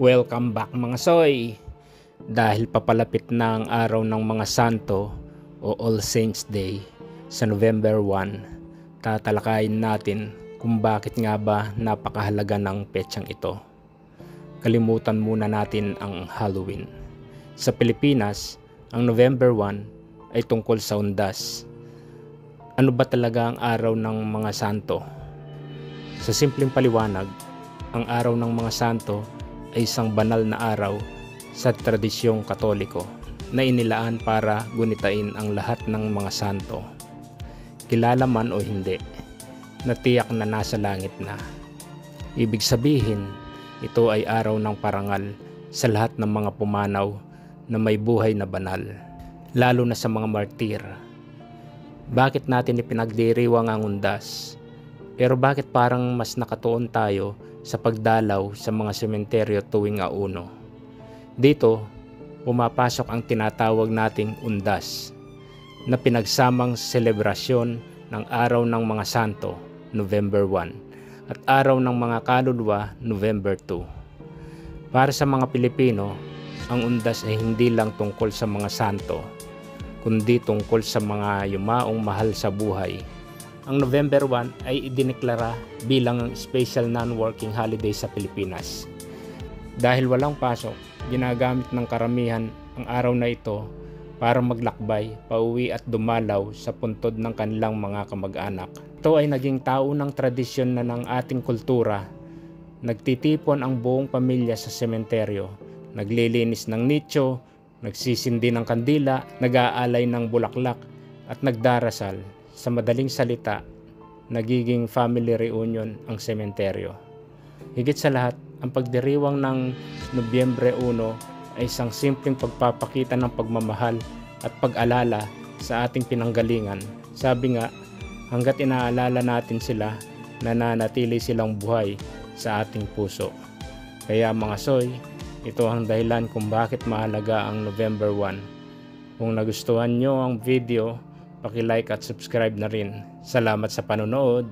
Welcome back mga soy! Dahil papalapit na ang araw ng mga santo o All Saints Day sa November 1, tatalakayin natin kung bakit nga ba napakahalaga ng petsang ito. Kalimutan muna natin ang Halloween. Sa Pilipinas, ang November 1 ay tungkol sa undas. Ano ba talaga ang araw ng mga santo? Sa simpleng paliwanag, ang araw ng mga santo ay isang banal na araw sa tradisyong Katoliko na inilaan para gunitain ang lahat ng mga santo, kilala man o hindi, na tiyak na nasa langit na. Ibig sabihin, ito ay araw ng parangal sa lahat ng mga pumanaw na may buhay na banal, lalo na sa mga martir. Bakit natin ipinagdiriwang ang undas? Pero bakit parang mas nakatuon tayo sa pagdalaw sa mga sementeryo tuwing auno? Dito, pumapasok ang tinatawag nating undas na pinagsamang selebrasyon ng araw ng mga santo, November 1, at araw ng mga kaluluwa, November 2. Para sa mga Pilipino, ang undas ay hindi lang tungkol sa mga santo, kundi tungkol sa mga yumaong mahal sa buhay. Ang November 1 ay idineklara bilang special non-working holiday sa Pilipinas. Dahil walang pasok, ginagamit ng karamihan ang araw na ito para maglakbay, pauwi at dumalaw sa puntod ng kanilang mga kamag-anak. Ito ay naging taunang tradisyon na ng ating kultura. Nagtitipon ang buong pamilya sa sementeryo, naglilinis ng nicho, nagsisindi ng kandila, nag-aalay ng bulaklak at nagdarasal. Sa madaling salita, nagiging family reunion ang sementeryo. Higit sa lahat, ang pagdiriwang ng Nobyembre 1 ay isang simpleng pagpapakita ng pagmamahal at pag-alala sa ating pinanggalingan. Sabi nga, hanggat inaalala natin sila, nananatili silang buhay sa ating puso. Kaya mga soy, ito ang dahilan kung bakit mahalaga ang November 1. Kung nagustuhan nyo ang video, paki-like at subscribe na rin. Salamat sa panonood.